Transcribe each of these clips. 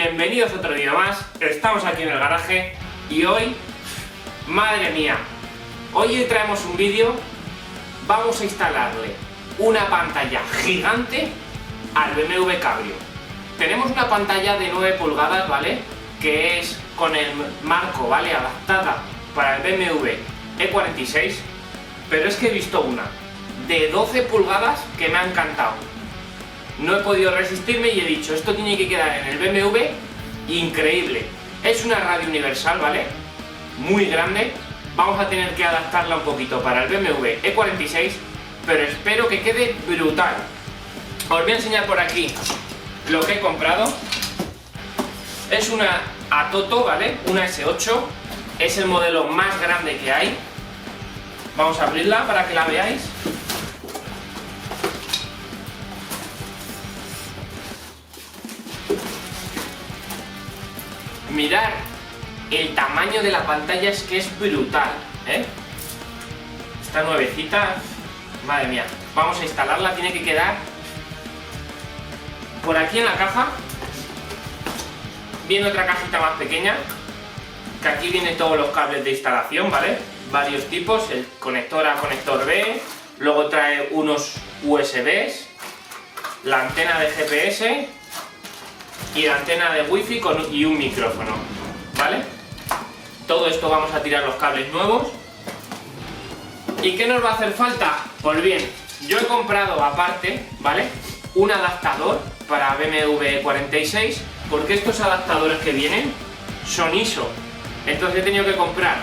Bienvenidos a otro vídeo más. Estamos aquí en el garaje y hoy, madre mía, hoy traemos un vídeo. Vamos a instalarle una pantalla gigante al BMW Cabrio. Tenemos una pantalla de 9 pulgadas, ¿vale? Que es con el marco, ¿vale? Adaptada para el BMW E46, pero es que he visto una de 12 pulgadas que me ha encantado. No he podido resistirme y he dicho, esto tiene que quedar en el BMW increíble. Es una radio universal, ¿vale? Muy grande. Vamos a tener que adaptarla un poquito para el BMW E46, pero espero que quede brutal. Os voy a enseñar por aquí lo que he comprado. Es una Atoto, ¿vale? Una S8. Es el modelo más grande que hay. Vamos a abrirla para que la veáis. Mirad el tamaño de la pantalla, es que es brutal, ¿eh? Esta nuevecita, madre mía. Vamos a instalarla, tiene que quedar por aquí en la caja. Viene otra cajita más pequeña, que aquí vienen todos los cables de instalación, ¿vale? Varios tipos, el conector A, conector B, luego trae unos USBs, la antena de GPS y la antena de Wi-Fi y un micrófono, ¿vale? Todo esto vamos a tirar los cables nuevos. ¿Y qué nos va a hacer falta? Pues bien, yo he comprado aparte, ¿vale? Un adaptador para BMW 46, porque estos adaptadores que vienen son ISO. Entonces he tenido que comprar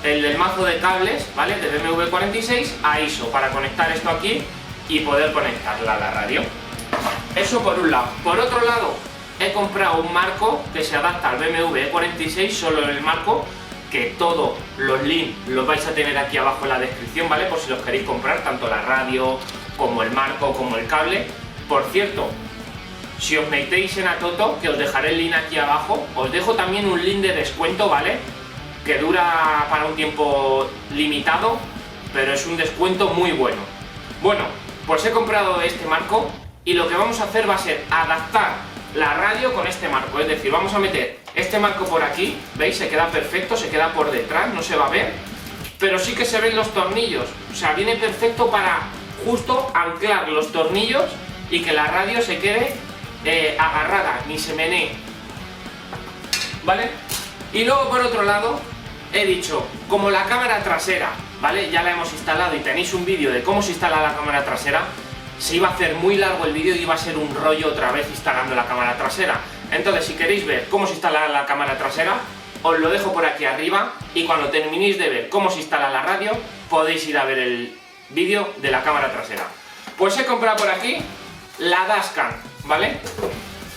el del mazo de cables, ¿vale? De BMW 46 a ISO para conectar esto aquí y poder conectarla a la radio. Eso por un lado. Por otro lado, he comprado un marco que se adapta al BMW E46, solo en el marco, que todos los links los vais a tener aquí abajo en la descripción, ¿vale? Por si los queréis comprar, tanto la radio como el marco como el cable. Por cierto, si os metéis en Atoto, que os dejaré el link aquí abajo, os dejo también un link de descuento, ¿vale? Que dura para un tiempo limitado, pero es un descuento muy bueno. Bueno, pues he comprado este marco y lo que vamos a hacer va a ser adaptar la radio con este marco, es decir, vamos a meter este marco por aquí, ¿veis? Se queda perfecto, se queda por detrás, no se va a ver, pero sí que se ven los tornillos, o sea, viene perfecto para justo anclar los tornillos y que la radio se quede agarrada, ni se menee, ¿vale? Y luego por otro lado, he dicho, como la cámara trasera, ¿vale? Ya la hemos instalado y tenéis un vídeo de cómo se instala la cámara trasera. Se iba a hacer muy largo el vídeo y iba a ser un rollo otra vez instalando la cámara trasera. Entonces, si queréis ver cómo se instala la cámara trasera, os lo dejo por aquí arriba y cuando terminéis de ver cómo se instala la radio, podéis ir a ver el vídeo de la cámara trasera. Pues he comprado por aquí la dashcam, ¿vale?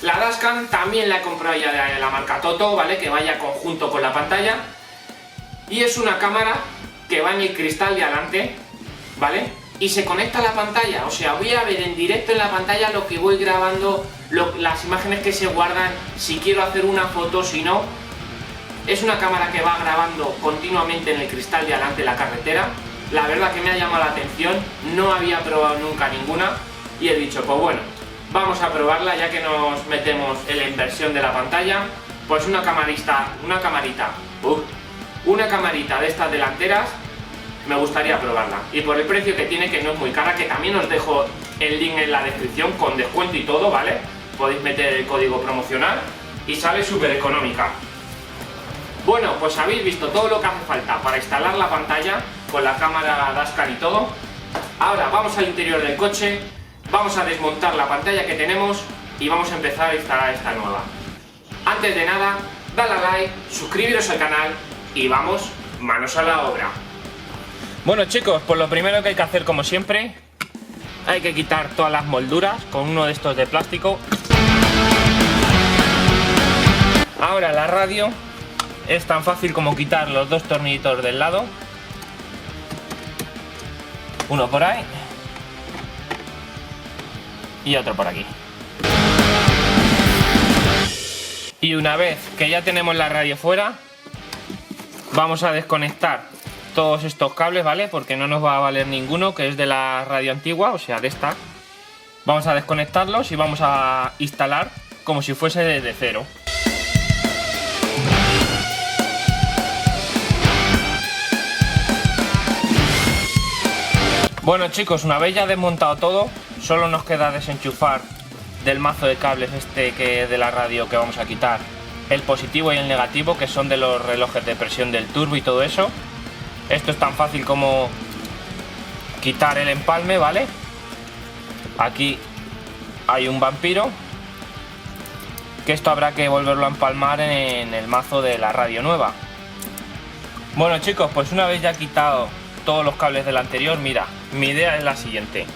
La dashcam también la he comprado ya de la marca Atoto, ¿vale? Que vaya conjunto con la pantalla. Y es una cámara que va en el cristal de adelante, ¿vale? Y se conecta a la pantalla, o sea, voy a ver en directo en la pantalla lo que voy grabando, las imágenes que se guardan, si quiero hacer una foto, si no. Es una cámara que va grabando continuamente en el cristal de adelante la carretera. La verdad que me ha llamado la atención, no había probado nunca ninguna y he dicho, pues bueno, vamos a probarla ya que nos metemos en la inversión de la pantalla. Pues una camarita de estas delanteras, me gustaría probarla, y por el precio que tiene, que no es muy cara, que también os dejo el link en la descripción con descuento y todo, ¿vale? Podéis meter el código promocional y sale súper económica. Bueno, pues habéis visto todo lo que hace falta para instalar la pantalla con la cámara dashcam y todo. Ahora vamos al interior del coche, vamos a desmontar la pantalla que tenemos y vamos a empezar a instalar esta nueva. Antes de nada, dale a like, suscribiros al canal y vamos, manos a la obra. Bueno chicos, pues lo primero que hay que hacer, como siempre, hay que quitar todas las molduras con uno de estos de plástico. Ahora la radio es tan fácil como quitar los dos tornillitos del lado. Uno por ahí y otro por aquí. Y una vez que ya tenemos la radio fuera, vamos a desconectar todos estos cables, ¿vale? Porque no nos va a valer ninguno, que es de la radio antigua, o sea, de esta. Vamos a desconectarlos y vamos a instalar como si fuese de cero. Bueno chicos, una vez ya desmontado todo, solo nos queda desenchufar del mazo de cables que de la radio que vamos a quitar el positivo y el negativo, que son de los relojes de presión del turbo y todo eso. Esto es tan fácil como quitar el empalme, ¿vale? Aquí hay un vampiro, que esto habrá que volverlo a empalmar en el mazo de la radio nueva. Bueno chicos, pues una vez ya quitado todos los cables del anterior, mira, mi idea es la siguiente.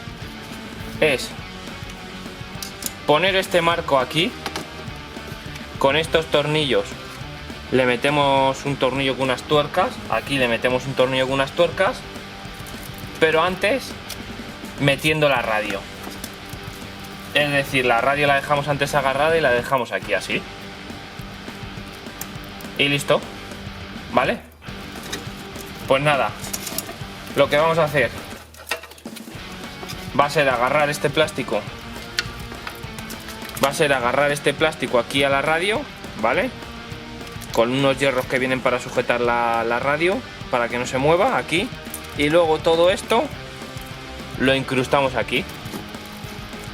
Es poner este marco aquí, con estos tornillos le metemos un tornillo con unas tuercas, aquí le metemos un tornillo con unas tuercas, pero antes metiendo la radio. Es decir, la radio la dejamos antes agarrada y la dejamos aquí así. Y listo, ¿vale? Pues nada, lo que vamos a hacer va a ser agarrar este plástico. Va a ser agarrar este plástico aquí a la radio, ¿vale? Con unos hierros que vienen para sujetar la radio, para que no se mueva, aquí. Y luego todo esto lo incrustamos aquí.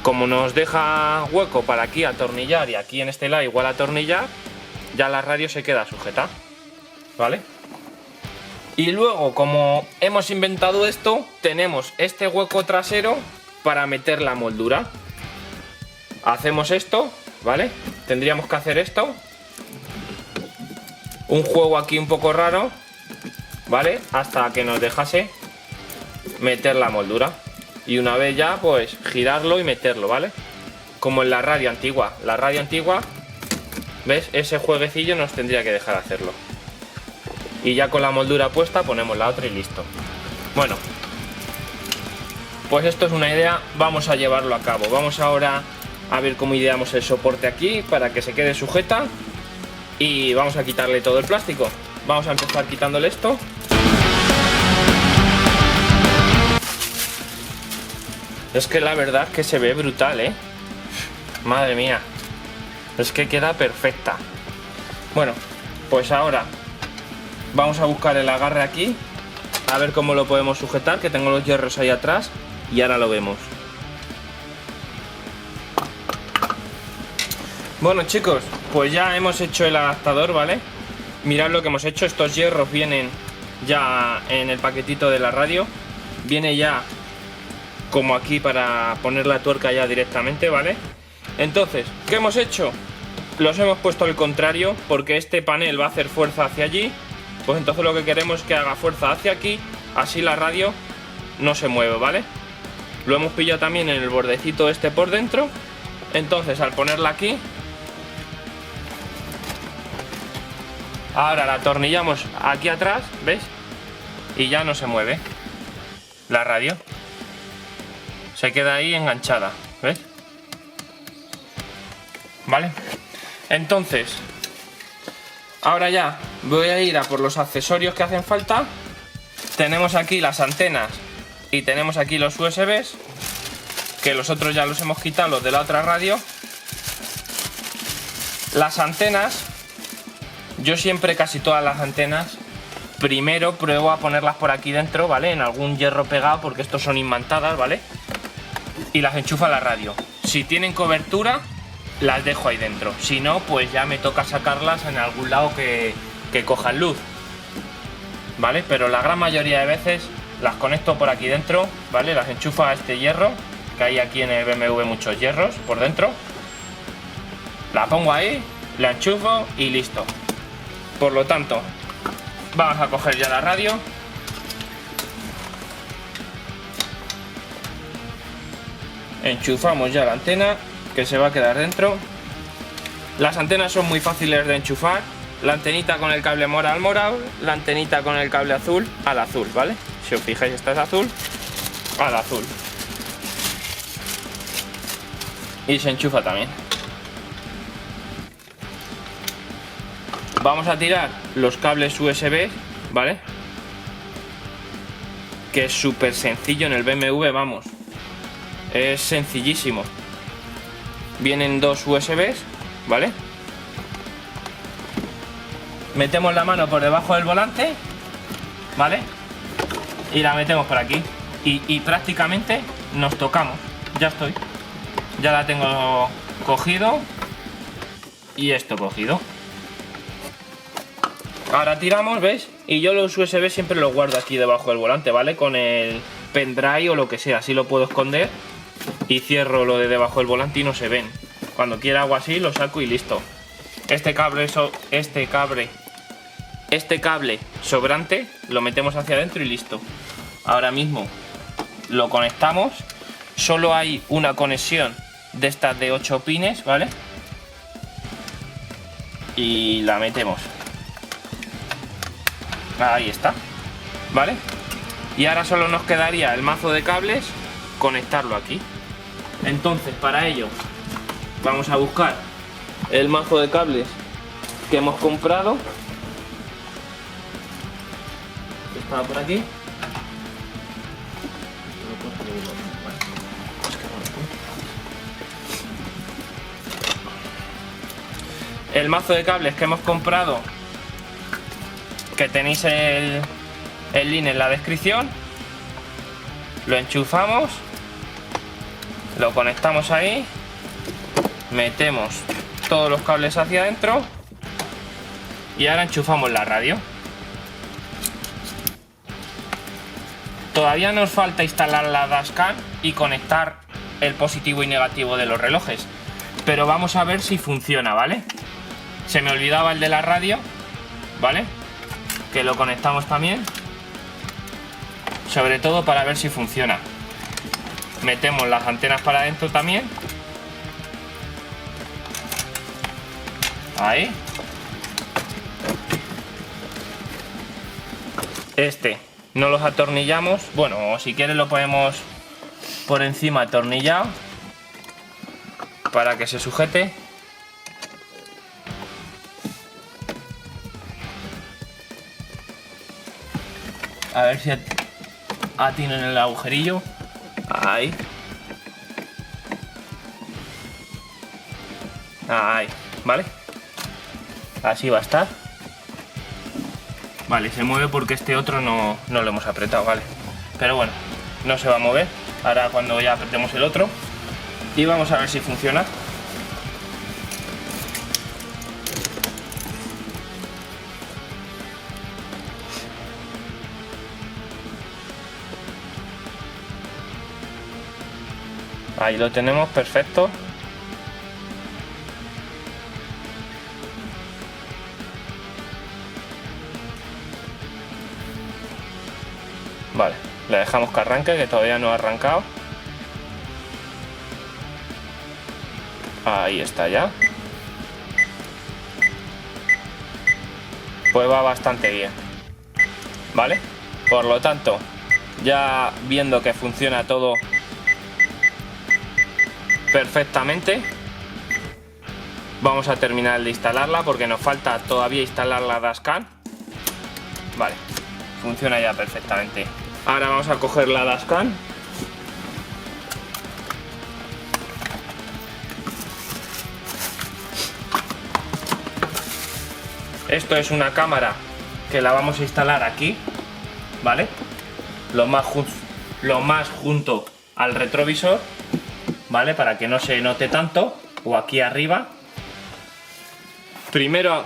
Como nos deja hueco para aquí atornillar y aquí en este lado igual atornillar, ya la radio se queda sujeta, ¿vale? Y luego, como hemos inventado esto, tenemos este hueco trasero para meter la moldura. Hacemos esto, ¿vale? Tendríamos que hacer esto. Un juego aquí un poco raro, ¿vale? Hasta que nos dejase meter la moldura. Y una vez ya, pues girarlo y meterlo, ¿vale? Como en la radio antigua. La radio antigua, ¿ves? Ese jueguecillo nos tendría que dejar hacerlo. Y ya con la moldura puesta ponemos la otra y listo. Bueno, pues esto es una idea, vamos a llevarlo a cabo. Vamos ahora a ver cómo ideamos el soporte aquí para que se quede sujeta y vamos a quitarle todo el plástico. Vamos a empezar quitándole esto. Es que la verdad es que se ve brutal, ¿eh? Madre mía, es que queda perfecta. Bueno, pues ahora vamos a buscar el agarre aquí, a ver cómo lo podemos sujetar, que tengo los hierros ahí atrás y ahora lo vemos. Bueno chicos, pues ya hemos hecho el adaptador, ¿vale? Mirad lo que hemos hecho, estos hierros vienen ya en el paquetito de la radio. Viene ya como aquí para poner la tuerca ya directamente, ¿vale? Entonces, ¿qué hemos hecho? Los hemos puesto al contrario porque este panel va a hacer fuerza hacia allí. Pues entonces lo que queremos es que haga fuerza hacia aquí, así la radio no se mueve, ¿vale? Lo hemos pillado también en el bordecito este por dentro. Entonces al ponerla aquí, ahora la atornillamos aquí atrás, ¿ves? Y ya no se mueve la radio. Se queda ahí enganchada, ¿ves? ¿Vale? Entonces, ahora ya voy a ir a por los accesorios que hacen falta. Tenemos aquí las antenas y tenemos aquí los USBs, que los otros ya los hemos quitado, los de la otra radio. Las antenas, yo siempre, casi todas las antenas, primero pruebo a ponerlas por aquí dentro, ¿vale? En algún hierro pegado, porque estos son imantadas, ¿vale? Y las enchufo a la radio. Si tienen cobertura, las dejo ahí dentro. Si no, pues ya me toca sacarlas en algún lado que cojan luz, ¿vale? Pero la gran mayoría de veces las conecto por aquí dentro, ¿vale? Las enchufo a este hierro, que hay aquí en el BMW muchos hierros por dentro. La pongo ahí, la enchufo y listo. Por lo tanto, vamos a coger ya la radio. Enchufamos ya la antena, que se va a quedar dentro. Las antenas son muy fáciles de enchufar. La antenita con el cable morado al morado, la antenita con el cable azul al azul, ¿vale? Si os fijáis, esta es azul, al azul. Y se enchufa también. Vamos a tirar los cables USB, ¿vale? Que es súper sencillo en el BMW, vamos. Es sencillísimo. Vienen dos USBs, ¿vale? Metemos la mano por debajo del volante, ¿vale? Y la metemos por aquí. y prácticamente nos tocamos. Ya estoy. Ya la tengo cogido y esto cogido. Ahora tiramos, ¿ves? Y yo los USB siempre los guardo aquí debajo del volante, ¿vale? Con el pendrive o lo que sea, así lo puedo esconder y cierro lo de debajo del volante y no se ven. Cuando quiera algo así lo saco y listo. Este cable sobrante lo metemos hacia adentro y listo. Ahora mismo lo conectamos. Solo hay una conexión de estas de 8 pines, ¿vale? Y la metemos. Ahí está, ¿vale? Y ahora solo nos quedaría el mazo de cables, conectarlo aquí. Entonces, para ello vamos a buscar el mazo de cables que hemos comprado. Estaba por aquí. El mazo de cables que hemos comprado, que tenéis el link en la descripción, lo enchufamos, lo conectamos ahí, metemos todos los cables hacia adentro y ahora enchufamos la radio. Todavía nos falta instalar la dashcam y conectar el positivo y negativo de los relojes, pero vamos a ver si funciona, ¿vale? Se me olvidaba el de la radio, ¿vale? Que lo conectamos también, sobre todo para ver si funciona. Metemos las antenas para adentro también, ahí. Este no los atornillamos, bueno, si quieres lo ponemos por encima atornillado para que se sujete. A ver si atino en el agujerillo. Ahí. Ahí, ¿vale? Así va a estar. Vale, se mueve porque este otro no lo hemos apretado, ¿vale? Pero bueno, no se va a mover. Ahora cuando ya apretemos el otro. Y vamos a ver si funciona. Ahí lo tenemos, perfecto. Vale, le dejamos que arranque, que todavía no ha arrancado. Ahí está ya. Pues va bastante bien. ¿Vale? Por lo tanto, ya viendo que funciona todo perfectamente, vamos a terminar de instalarla porque nos falta todavía instalar la dashcam. Vale, funciona ya perfectamente. Ahora vamos a coger la dashcam. Esto es una cámara que la vamos a instalar aquí, ¿vale? Lo más junto al retrovisor, ¿vale? Para que no se note tanto, o aquí arriba. Primero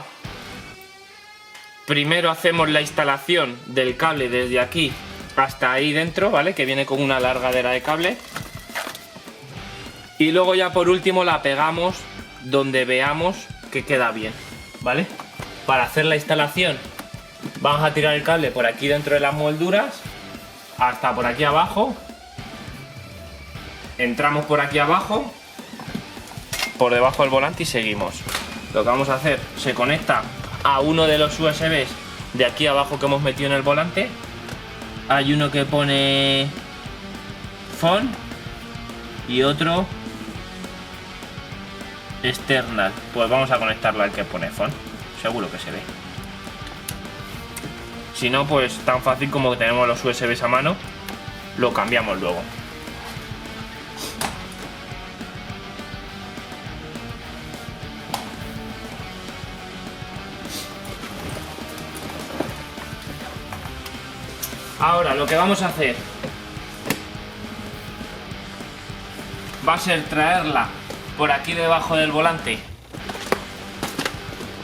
hacemos la instalación del cable desde aquí hasta ahí dentro, ¿vale? Que viene con una largadera de cable. Y luego ya por último la pegamos donde veamos que queda bien, ¿vale? Para hacer la instalación vamos a tirar el cable por aquí dentro de las molduras hasta por aquí abajo. Entramos por aquí abajo, por debajo del volante y seguimos. Lo que vamos a hacer, se conecta a uno de los USBs de aquí abajo que hemos metido en el volante. Hay uno que pone phone y otro external. Pues vamos a conectarlo al que pone phone, seguro que se ve. Si no, pues tan fácil como que tenemos los USBs a mano, lo cambiamos luego. Ahora lo que vamos a hacer va a ser traerla por aquí debajo del volante,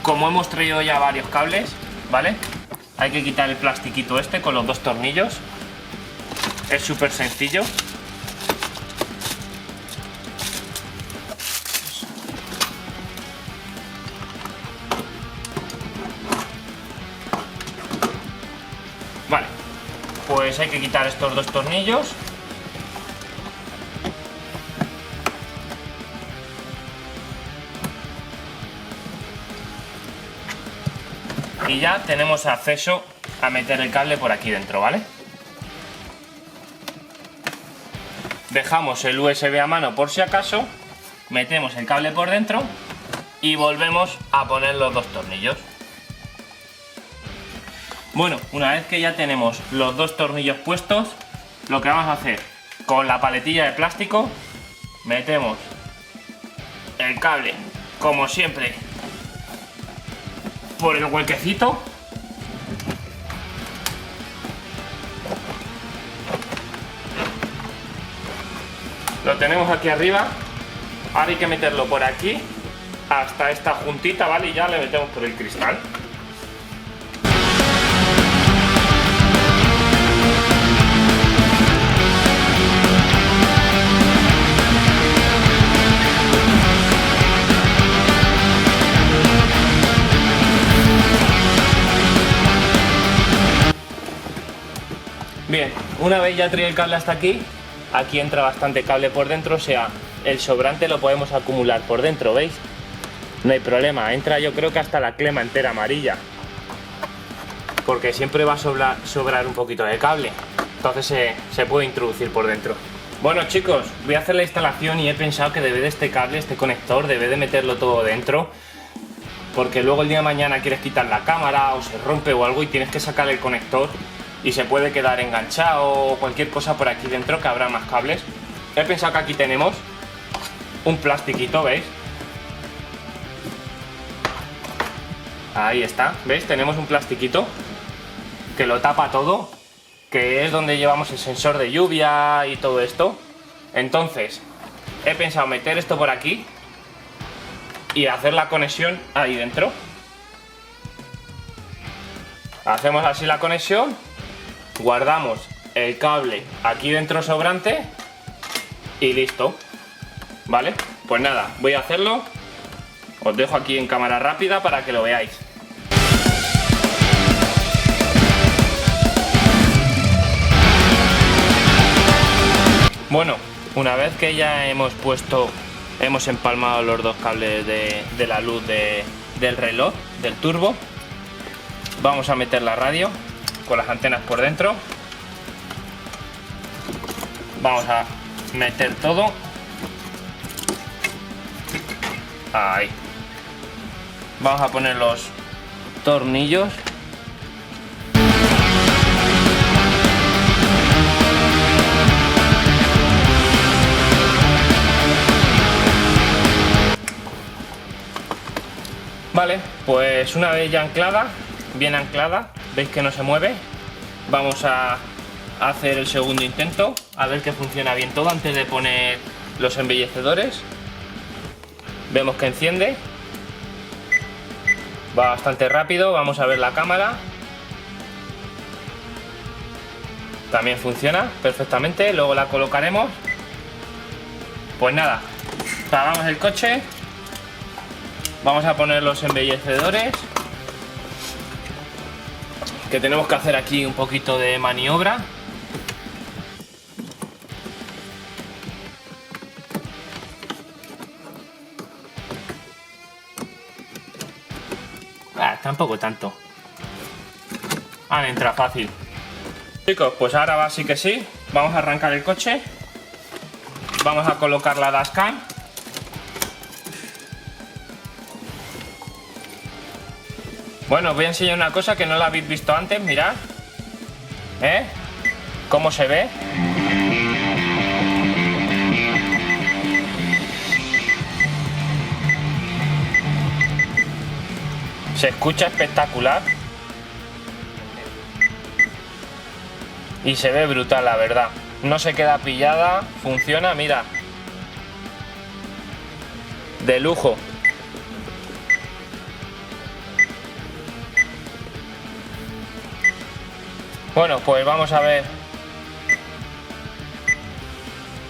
como hemos traído ya varios cables, ¿vale? Hay que quitar el plastiquito este con los dos tornillos. Es súper sencillo. Vale, pues hay que quitar estos dos tornillos. Y ya tenemos acceso a meter el cable por aquí dentro, ¿vale? Dejamos el USB a mano por si acaso, metemos el cable por dentro y volvemos a poner los dos tornillos. Bueno, una vez que ya tenemos los dos tornillos puestos, lo que vamos a hacer con la paletilla de plástico, metemos el cable, como siempre, por el huequecito. Lo tenemos aquí arriba. Ahora hay que meterlo por aquí hasta esta juntita, ¿vale? Y ya le metemos por el cristal. Bien, una vez ya traído el cable hasta aquí, aquí entra bastante cable por dentro, o sea, el sobrante lo podemos acumular por dentro, ¿veis? No hay problema, entra yo creo que hasta la clema entera amarilla, porque siempre va a sobrar un poquito de cable, entonces se puede introducir por dentro. Bueno chicos, voy a hacer la instalación y he pensado que debe de este cable, este conector, debe de meterlo todo dentro, porque luego el día de mañana quieres quitar la cámara o se rompe o algo y tienes que sacar el conector y se puede quedar enganchado o cualquier cosa por aquí dentro, que habrá más cables. He pensado que aquí tenemos un plastiquito, ¿veis? Ahí está, ¿veis? Tenemos un plastiquito que lo tapa todo, que es donde llevamos el sensor de lluvia y todo esto. Entonces, he pensado meter esto por aquí y hacer la conexión ahí dentro. Hacemos así la conexión, guardamos el cable aquí dentro sobrante y listo, ¿vale? Pues nada, voy a hacerlo, os dejo aquí en cámara rápida para que lo veáis. Bueno, una vez que ya hemos empalmado los dos cables de la luz del reloj, del turbo, vamos a meter la radio con las antenas por dentro. Vamos a meter todo. Ahí. Vamos a poner los tornillos. Vale, pues una vez ya anclada, bien anclada, veis que no se mueve, vamos a hacer el segundo intento, a ver que funciona bien todo antes de poner los embellecedores. Vemos que enciende, va bastante rápido, vamos a ver la cámara. También funciona perfectamente, luego la colocaremos. Pues nada, apagamos el coche. Vamos a poner los embellecedores, que tenemos que hacer aquí un poquito de maniobra. Tampoco tanto. Entra fácil. Chicos, pues ahora va sí que sí. Vamos a arrancar el coche. Vamos a colocar la dashcam. Bueno, os voy a enseñar una cosa que no la habéis visto antes, mirad. ¿Cómo se ve? Se escucha espectacular. Y se ve brutal, la verdad. No se queda pillada, funciona, mira. de lujo. Bueno, pues vamos a ver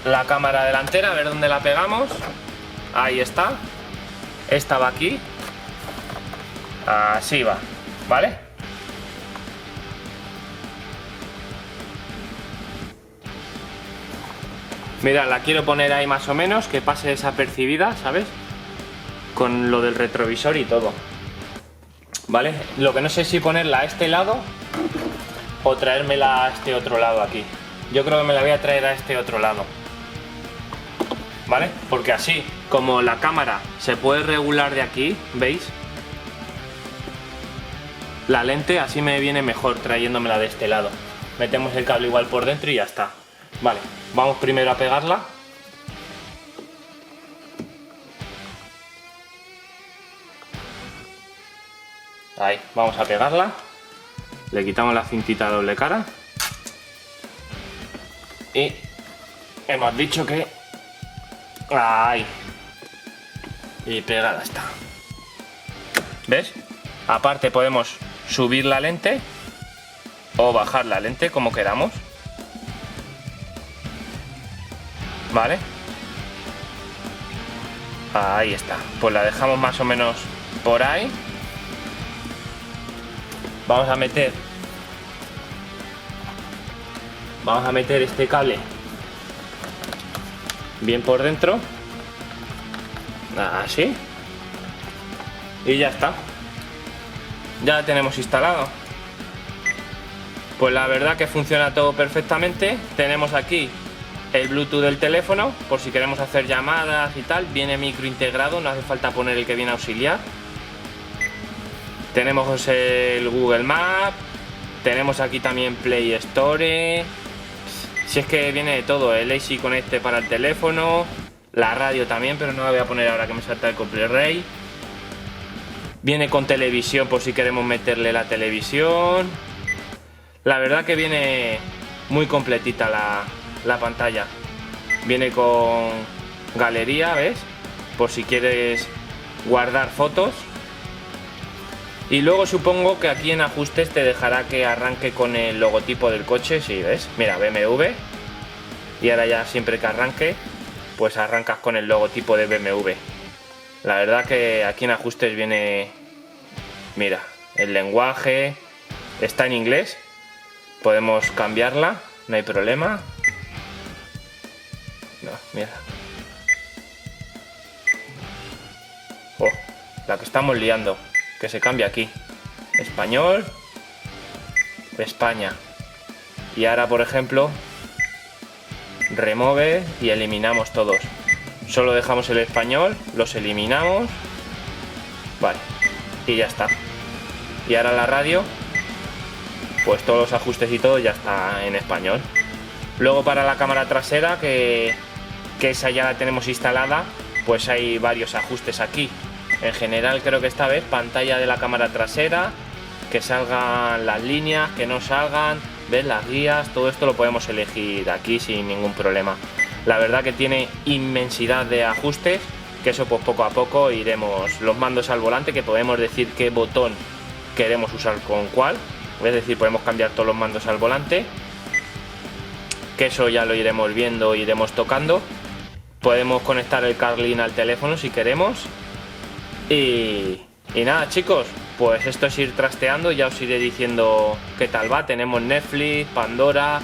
la cámara delantera, a ver dónde la pegamos. Ahí está. Esta va aquí. Así va, ¿vale? Mira, la quiero poner ahí más o menos, que pase desapercibida, ¿sabes? Con lo del retrovisor y todo. ¿Vale? Lo que no sé si ponerla a este lado o traérmela a este otro lado aquí. Yo creo que me la voy a traer a este otro lado. ¿Vale? Porque así, como la cámara se puede regular de aquí, ¿veis? La lente así me viene mejor trayéndomela de este lado. Metemos el cable igual por dentro y ya está. Vale, vamos primero a pegarla. Ahí, vamos a pegarla. Le quitamos la cintita doble cara. Y hemos dicho que... ahí. Y pegada está. ¿Ves? Aparte podemos subir la lente o bajar la lente como queramos. ¿Vale? Ahí está. Pues la dejamos más o menos por ahí. Vamos a meter este cable bien por dentro. Así. Y ya está. Ya la tenemos instalado. Pues la verdad que funciona todo perfectamente. Tenemos aquí el Bluetooth del teléfono, por si queremos hacer llamadas y tal. Viene micro integrado, no hace falta poner el que viene auxiliar. Tenemos el Google Maps. Tenemos aquí también Play Store. Si es que viene de todo, el AC Connect para el teléfono. La radio también, pero no la voy a poner ahora que me salta el CopleyRay. Viene con televisión por si queremos meterle la televisión. La verdad que viene muy completita la pantalla. Viene con galería, ¿ves? Por si quieres guardar fotos. Y luego supongo que aquí en ajustes te dejará que arranque con el logotipo del coche. Sí, ¿ves? Mira, BMW. Y ahora ya siempre que arranque, pues arrancas con el logotipo de BMW. La verdad que aquí en ajustes viene, mira, el lenguaje está en inglés, podemos cambiarla, no hay problema. No, mira. Oh, la que estamos liando, que se cambia aquí. Español, España. Y ahora, por ejemplo, remove y eliminamos todos. Solo dejamos el español, los eliminamos. Vale, y ya está. Y ahora la radio, pues todos los ajustes y todo ya está en español. Luego para la cámara trasera, que esa ya la tenemos instalada, pues hay varios ajustes aquí. En general creo que esta vez pantalla de la cámara trasera, que salgan las líneas, que no salgan, ¿ves? Las guías, todo esto lo podemos elegir aquí sin ningún problema. La verdad que tiene inmensidad de ajustes, que eso pues poco a poco iremos. Los mandos al volante, que podemos decir qué botón queremos usar con cuál, es decir, podemos cambiar todos los mandos al volante, que eso ya lo iremos viendo, iremos tocando. Podemos conectar el CarLink al teléfono si queremos. Y nada, chicos, pues esto es ir trasteando, ya os iré diciendo qué tal va. Tenemos Netflix, Pandora.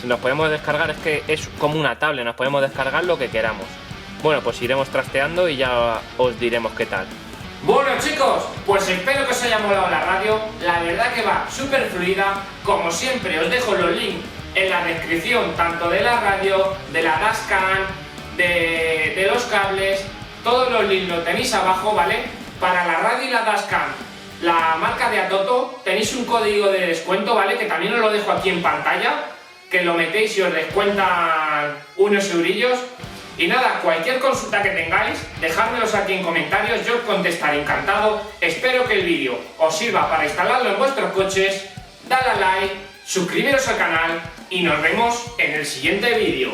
Nos podemos descargar, es que es como una tablet, nos podemos descargar lo que queramos. Bueno, pues iremos trasteando y ya os diremos qué tal. Bueno, chicos, pues espero que os haya molado la radio. La verdad que va súper fluida. Como siempre, os dejo los links en la descripción, tanto de la radio, de la dashcam, de los cables. Todos los links los tenéis abajo, ¿vale? Para la radio y la dashcam, la marca de Atoto, tenéis un código de descuento, ¿vale? Que también os lo dejo aquí en pantalla, que lo metéis y os descuentan unos eurillos. Y nada, cualquier consulta que tengáis, dejádmelos aquí en comentarios, yo os contestaré encantado. Espero que el vídeo os sirva para instalarlo en vuestros coches. Dale a like, suscribiros al canal y nos vemos en el siguiente vídeo.